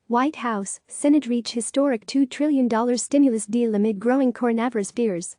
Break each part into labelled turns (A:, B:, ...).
A: White House, Senate reach historic $2 trillion stimulus deal amid growing coronavirus fears.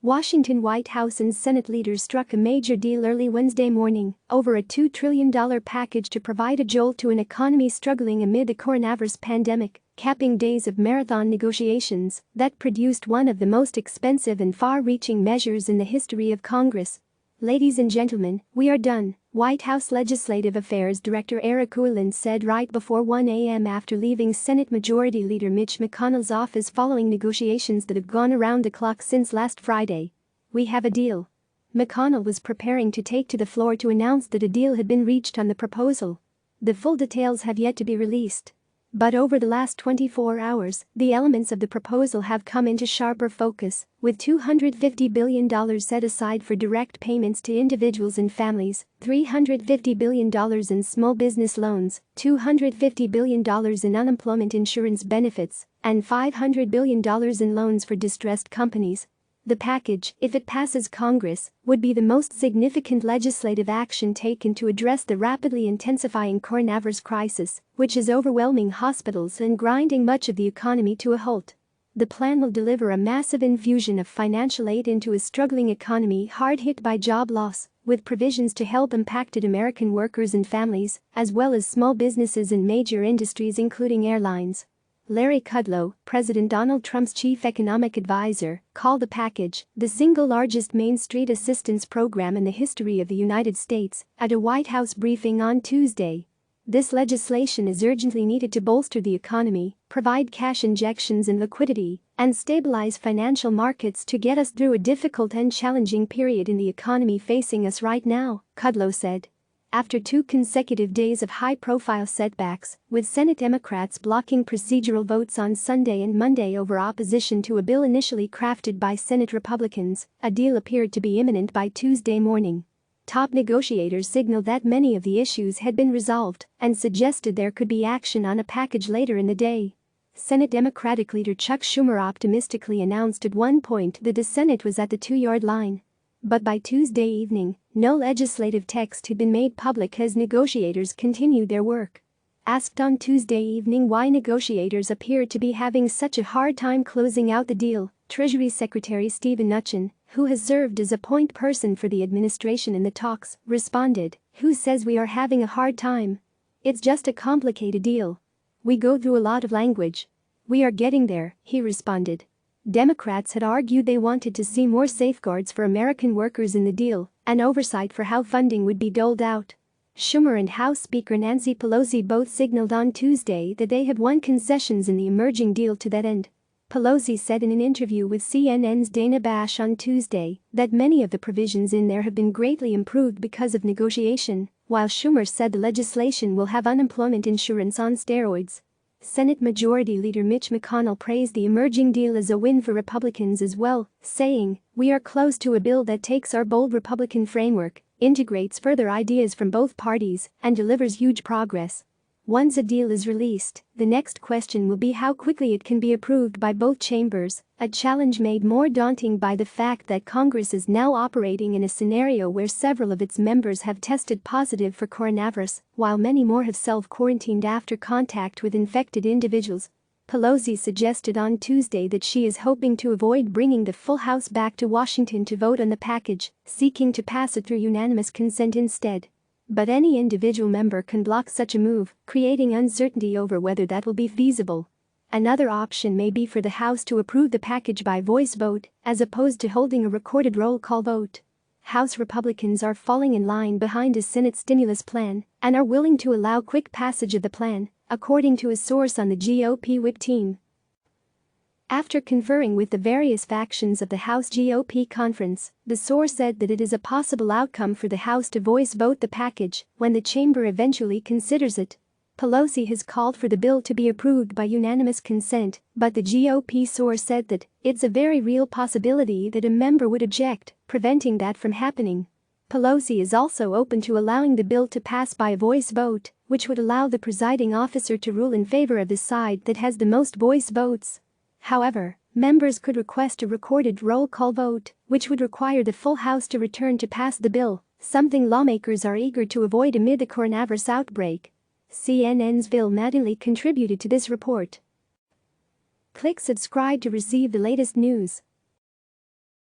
A: Washington White House and Senate leaders struck a major deal early Wednesday morning over a $2 trillion package to provide a jolt to an economy struggling amid the coronavirus pandemic, capping days of marathon negotiations that produced one of the most expensive and far-reaching measures in the history of Congress. "Ladies and gentlemen, we are done," White House Legislative Affairs Director Eric Ueland said right before 1 a.m. after leaving Senate Majority Leader Mitch McConnell's office following negotiations that have gone around the clock since last Friday. "We have a deal." McConnell was preparing to take to the floor to announce that a deal had been reached on the proposal. The full details have yet to be released. But over the last 24 hours, the elements of the proposal have come into sharper focus, with $250 billion set aside for direct payments to individuals and families, $350 billion in small business loans, $250 billion in unemployment insurance benefits, and $500 billion in loans for distressed companies. The package, if it passes Congress, would be the most significant legislative action taken to address the rapidly intensifying coronavirus crisis, which is overwhelming hospitals and grinding much of the economy to a halt. The plan will deliver a massive infusion of financial aid into a struggling economy hard hit by job loss, with provisions to help impacted American workers and families, as well as small businesses in major industries including airlines. Larry Kudlow, President Donald Trump's chief economic advisor, called the package the single largest Main Street assistance program in the history of the United States at a White House briefing on Tuesday. "This legislation is urgently needed to bolster the economy, provide cash injections and liquidity, and stabilize financial markets to get us through a difficult and challenging period in the economy facing us right now," Kudlow said. After 2 consecutive days of high-profile setbacks, with Senate Democrats blocking procedural votes on Sunday and Monday over opposition to a bill initially crafted by Senate Republicans, a deal appeared to be imminent by Tuesday morning. Top negotiators signaled that many of the issues had been resolved and suggested there could be action on a package later in the day. Senate Democratic leader Chuck Schumer optimistically announced at one point that the Senate was at the 2-yard line. But by Tuesday evening, no legislative text had been made public as negotiators continued their work. Asked on Tuesday evening why negotiators appeared to be having such a hard time closing out the deal, Treasury Secretary Steven Mnuchin, who has served as a point person for the administration in the talks, responded, "Who says we are having a hard time? It's just a complicated deal. We go through a lot of language. We are getting there," he responded. Democrats had argued they wanted to see more safeguards for American workers in the deal and oversight for how funding would be doled out. Schumer and House Speaker Nancy Pelosi both signaled on Tuesday that they had won concessions in the emerging deal to that end. Pelosi said in an interview with CNN's Dana Bash on Tuesday that many of the provisions in there have been greatly improved because of negotiation, while Schumer said the legislation will have unemployment insurance on steroids. Senate Majority Leader Mitch McConnell praised the emerging deal as a win for Republicans as well, saying, "We are close to a bill that takes our bold Republican framework, integrates further ideas from both parties, and delivers huge progress." Once a deal is released, the next question will be how quickly it can be approved by both chambers, a challenge made more daunting by the fact that Congress is now operating in a scenario where several of its members have tested positive for coronavirus, while many more have self-quarantined after contact with infected individuals. Pelosi suggested on Tuesday that she is hoping to avoid bringing the full House back to Washington to vote on the package, seeking to pass it through unanimous consent instead. But any individual member can block such a move, creating uncertainty over whether that will be feasible. Another option may be for the House to approve the package by voice vote, as opposed to holding a recorded roll call vote. House Republicans are falling in line behind a Senate stimulus plan and are willing to allow quick passage of the plan, according to a source on the GOP whip team. After conferring with the various factions of the House GOP conference, the source said that it is a possible outcome for the House to voice vote the package when the chamber eventually considers it. Pelosi has called for the bill to be approved by unanimous consent, but the GOP source said that it's a very real possibility that a member would object, preventing that from happening. Pelosi is also open to allowing the bill to pass by a voice vote, which would allow the presiding officer to rule in favor of the side that has the most voice votes. However, members could request a recorded roll call vote, which would require the full House to return to pass the bill, something lawmakers are eager to avoid amid the coronavirus outbreak. CNN's Bill Mattingly contributed to this report. Click subscribe to receive the latest news.